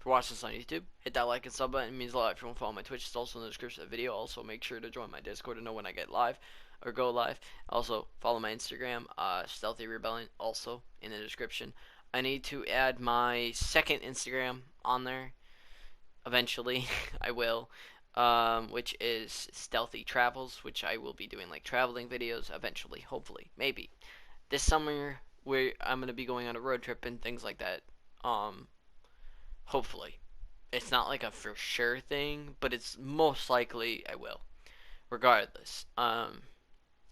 If you're watching this on YouTube, hit that like and sub button. It means a lot. If you want to follow my Twitch, it's also in the description of the video. Also, make sure to join my Discord to know when I get live or go live. Also, follow my Instagram, Stealthy Rebellion, also in the description. I need to add my second Instagram on there eventually. I will. Which is Stealthy Travels, which I will be doing like traveling videos eventually, hopefully, maybe this summer, where I'm gonna be going on a road trip and things like that. Um, Hopefully, it's not like a for sure thing, but it's most likely I will, regardless.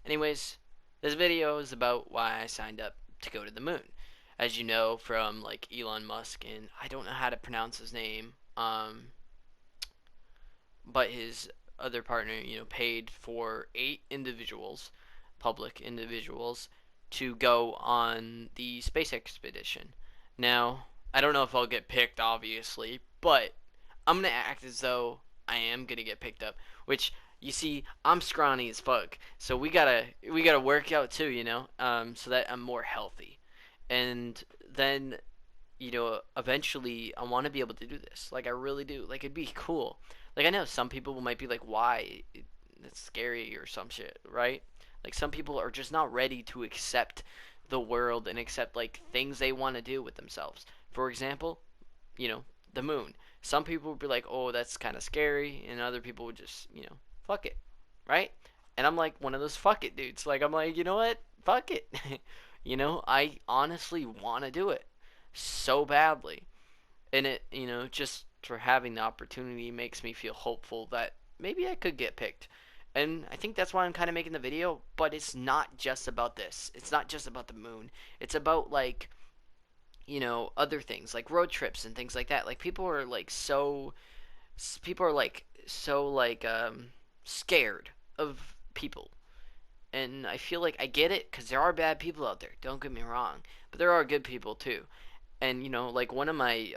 Anyways, this video is about why I signed up to go to the moon. As you know from like Elon Musk, and I don't know how to pronounce his name. But his other partner, paid for 8 individuals, public individuals, to go on the space expedition. Now, I don't know if I'll get picked, obviously, but I'm gonna act as though I am gonna get picked up. Which you see, I'm scrawny as fuck, so we gotta work out too, so that I'm more healthy. And then eventually I want to be able to do this. Like I really do. Like it'd be cool. Like I know some people might be like, "Why? It's scary or some shit," right? Like some people are just not ready to accept the world and accept like things they want to do with themselves. For example, you know, the moon. Some people would be like, "Oh, that's kind of scary," and other people would just, fuck it, right? And I'm like one of those fuck it dudes. Like I'm like, you know what? Fuck it. I honestly want to do it so badly. And it, just for having the opportunity makes me feel hopeful that maybe I could get picked. And I think that's why I'm kind of making the video, but it's not just about this. It's not just about the moon. It's about like, other things like road trips and things like that. Like people are like so like scared of people. And I feel like I get it cuz there are bad people out there. Don't get me wrong, but there are good people too. And like one of my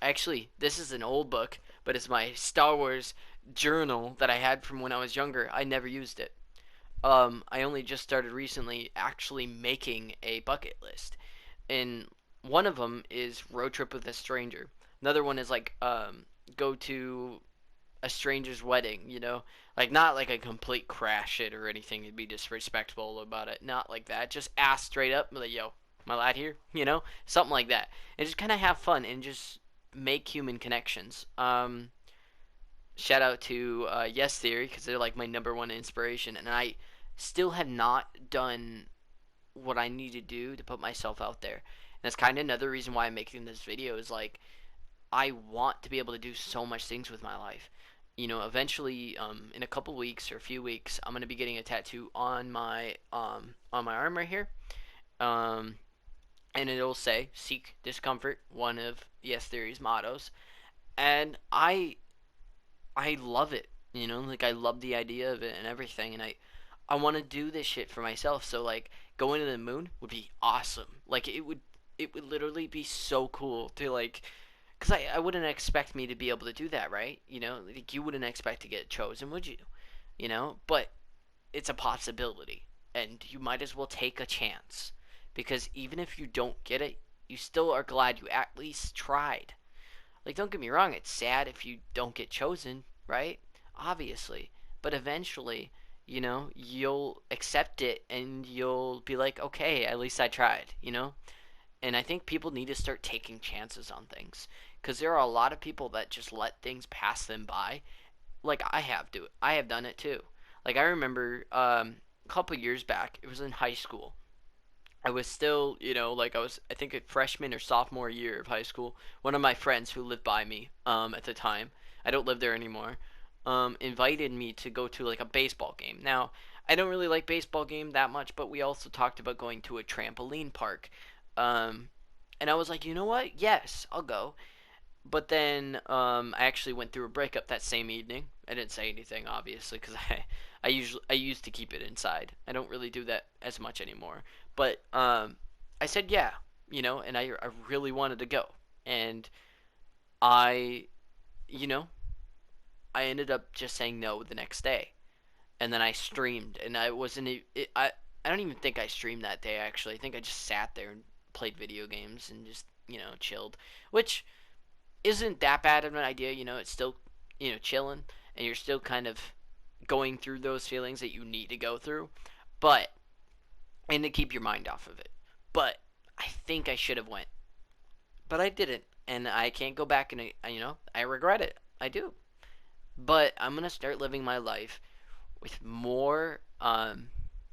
actually this is an old book, but it's my Star Wars journal that I had from when I was younger. I never used it. I only just started recently actually making a bucket list, and one of them is road trip with a stranger. Another one is like go to a stranger's wedding, like not like a complete crash it or anything. It'd be disrespectful about it. Not like that. Just ask straight up, like, yo, my lad here, something like that, and just kind of have fun and just make human connections. Shout out to Yes Theory because they're like my number one inspiration, and I still have not done what I need to do to put myself out there. And that's kind of another reason why I'm making this video is like I want to be able to do so much things with my life. Eventually, in a couple weeks or a few weeks, I'm gonna be getting a tattoo on my arm right here. Um, and it'll say "Seek discomfort," one of Yes Theory's mottos. And I love it. Like I love the idea of it and everything. And I want to do this shit for myself. So like going to the moon would be awesome. Like it would literally be so cool to like because I wouldn't expect me to be able to do that, right? Like you wouldn't expect to get chosen, would you? But it's a possibility, and you might as well take a chance because even if you don't get it, you still are glad you at least tried. Like, don't get me wrong, it's sad if you don't get chosen, right? Obviously, but eventually, you'll accept it and you'll be like, okay, at least I tried, And I think people need to start taking chances on things because there are a lot of people that just let things pass them by. Like I have done it too. Like I remember a couple years back, it was in high school. I was still, like I think a freshman or sophomore year of high school. One of my friends who lived by me at the time, I don't live there anymore, invited me to go to like a baseball game. Now, I don't really like baseball game that much, but we also talked about going to a trampoline park. Um, and I was like, you know what? Yes, I'll go. But then I actually went through a breakup that same evening. I didn't say anything, obviously, because I used to keep it inside. I don't really do that as much anymore. But I said yeah, and I really wanted to go, and I, you know, I ended up just saying no the next day, and then I streamed, and I wasn't I don't even think I streamed that day actually. I think I just sat there and played video games and just chilled, which isn't that bad of an idea. It's still, chilling, and you're still kind of going through those feelings that you need to go through, but and to keep your mind off of it. But I think I should have went, but I didn't, and I can't go back, and I regret it. I do, but I'm gonna start living my life with more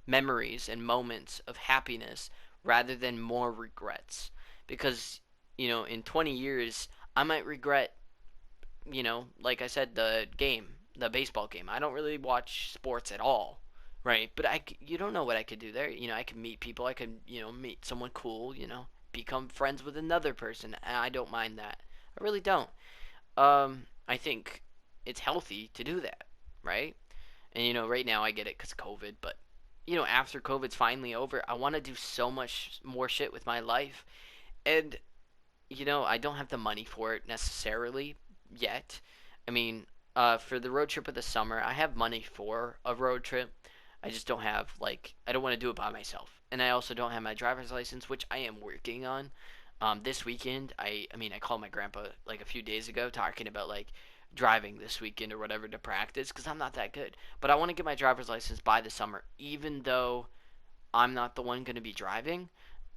memories and moments of happiness rather than more regrets, because in 20 years I might regret, like I said, the baseball game. I don't really watch sports at all, right? But you don't know what I could do there. I could meet people. I could, meet someone cool. Become friends with another person. And I don't mind that. I really don't. I think it's healthy to do that, right? And right now I get it because COVID, but after COVID's finally over, I want to do so much more shit with my life, and I don't have the money for it necessarily yet. I mean, for the road trip of the summer, I have money for a road trip. I just don't have, like, I don't want to do it by myself. And I also don't have my driver's license, which I am working on. This weekend, I mean, I called my grandpa like a few days ago talking about like driving this weekend or whatever to practice because I'm not that good. But I want to get my driver's license by the summer, even though I'm not the one going to be driving.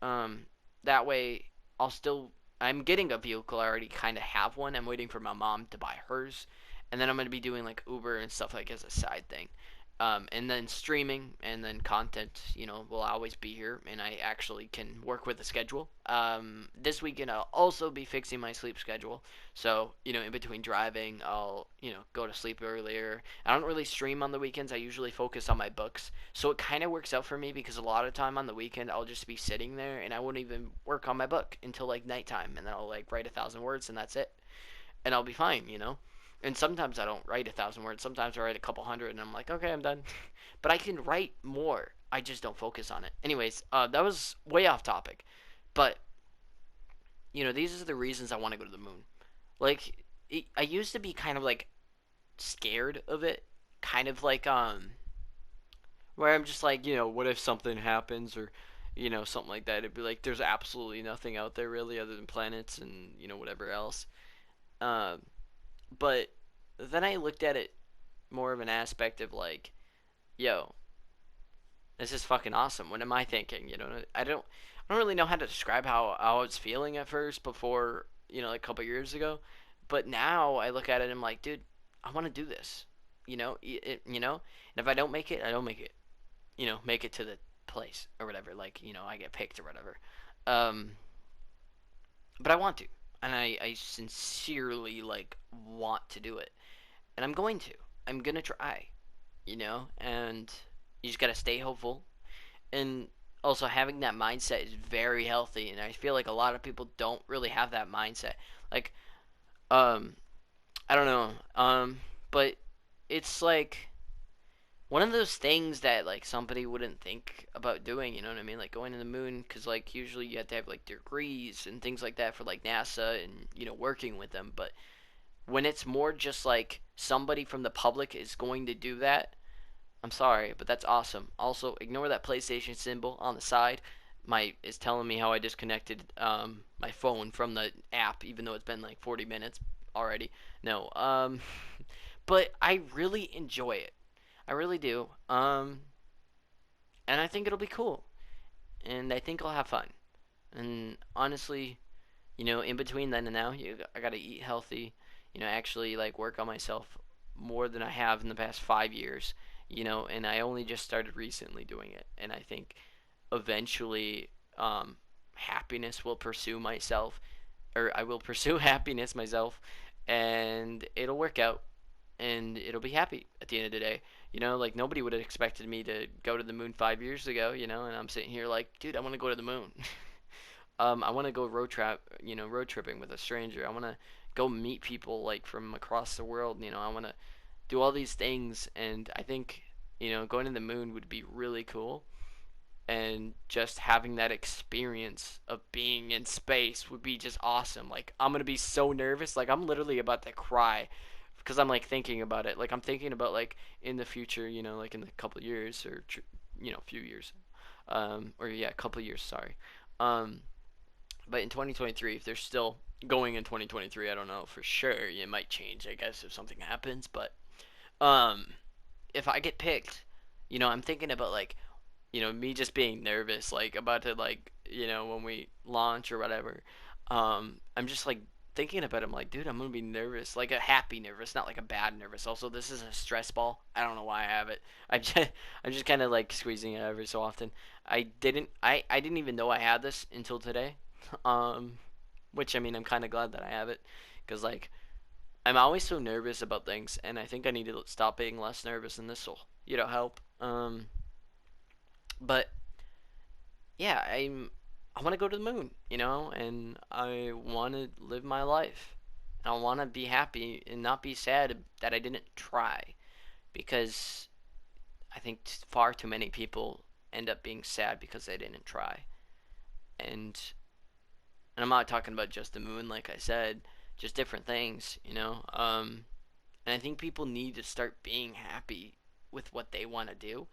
Um, that way, I'll still. I'm getting a vehicle. I already kind of have one. I'm waiting for my mom to buy hers, and then I'm going to be doing like Uber and stuff like as a side thing. And then streaming and then content, will always be here, and I actually can work with the schedule. This weekend I'll also be fixing my sleep schedule, so in between driving, I'll go to sleep earlier. I don't really stream on the weekends. I usually focus on my books, so it kind of works out for me because a lot of time on the weekend I'll just be sitting there and I won't even work on my book until like nighttime, and then I'll like write 1,000 words and that's it, and I'll be fine. And sometimes I don't write 1,000 words. Sometimes I write a couple hundred, and I'm like, okay, I'm done. But I can write more. I just don't focus on it. Anyways, that was way off topic. But these are the reasons I want to go to the moon. Like, I used to be kind of like scared of it, kind of like where I'm just like, what if something happens or something like that. It'd be like there's absolutely nothing out there really other than planets and whatever else. Um, but then I looked at it more of an aspect of like, yo, this is fucking awesome. What am I thinking? I don't really know how to describe how I was feeling at first before, like a couple years ago. But now I look at it and I'm like, dude, I want to do this. And if I don't make it, I don't make it. Make it to the place or whatever. Like, I get picked or whatever. Um, but I want to, and I sincerely like want to do it, and I'm going to. I'm gonna try. And you just gotta stay hopeful, and also having that mindset is very healthy, and I feel like a lot of people don't really have that mindset. Like, um, I don't know, but it's like one of those things that like somebody wouldn't think about doing, you know what I mean? Like going to the moon, because like usually you have to have like degrees and things like that for like NASA and working with them. But when it's more just like somebody from the public is going to do that, I'm sorry, but that's awesome. Also, ignore that PlayStation symbol on the side. My is telling me how I disconnected my phone from the app, even though it's been like 40 minutes already. No, but I really enjoy it. I really do. And I think it'll be cool. And I think I'll have fun. And honestly, in between then and now, I gotta eat healthy. Actually like work on myself more than I have in the past 5 years. And I only just started recently doing it. And I think eventually, happiness will pursue myself, or I will pursue happiness myself, and it'll work out, and it'll be happy at the end of the day. Like nobody would have expected me to go to the moon 5 years ago, and I'm sitting here like, dude, I want to go to the moon. I want to go road tripping with a stranger. I want to go meet people like from across the world. I want to do all these things, and I think going to the moon would be really cool. And just having that experience of being in space would be just awesome. Like I'm gonna be so nervous, like I'm literally about to cry because I'm like thinking about it. Like I'm thinking about like in the future, like in a couple of years or few years, or yeah, a couple of years. Sorry, but in 2023, if there's still going in 2023, I don't know for sure. It might change, I guess, if something happens. But um, if I get picked, I'm thinking about like, me just being nervous, like about to like, when we launch or whatever. I'm just like thinking about it. I'm like, dude, I'm gonna be nervous, like a happy nervous, not like a bad nervous. Also, this is a stress ball. I don't know why I have it. I'm just kind of like squeezing it every so often. I didn't even know I had this until today. Um, which I mean, I'm kind of glad that I have it, because like I'm always so nervous about things, and I think I need to stop being less nervous, and this will, help. But yeah, I want to go to the moon, and I want to live my life. I want to be happy and not be sad that I didn't try, because I think far too many people end up being sad because they didn't try. And I'm not talking about just the moon, like I said, just different things. And I think people need to start being happy with what they want to do.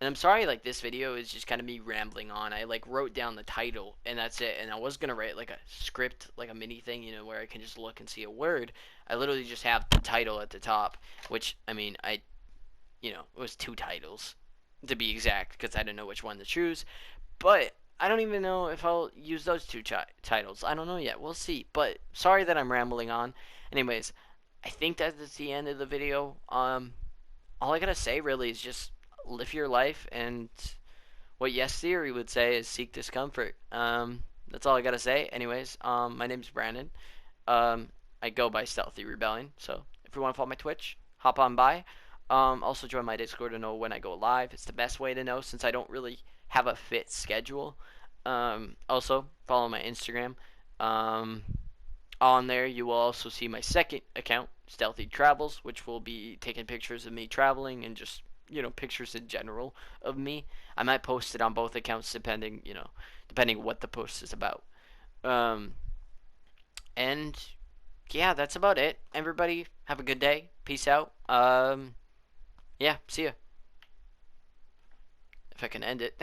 And I'm sorry, like this video is just kind of me rambling on. I like wrote down the title and that's it. And I was gonna write like a script, like a mini thing, where I can just look and see a word. I literally just have the title at the top, which I mean, it was two titles to be exact because I didn't know which one to choose. But I don't even know if I'll use those two titles. I don't know yet. We'll see. But sorry that I'm rambling on. Anyways, I think that's the end of the video. All I gotta say really is just live your life, and what Yes Theory would say is seek discomfort. That's all I gotta say. Anyways, my name's Brandon. I go by Stealthy Rebellion. So if you want to follow my Twitch, hop on by. Also join my Discord to know when I go live. It's the best way to know since I don't really have a fit schedule. Also follow my Instagram. Um, on there, you will also see my second account, Stealthy Travels, which will be taking pictures of me traveling and just, pictures in general of me. I might post it on both accounts depending what the post is about. Um, and yeah, that's about it. Everybody, have a good day. Peace out. Yeah, see ya. If I can end it.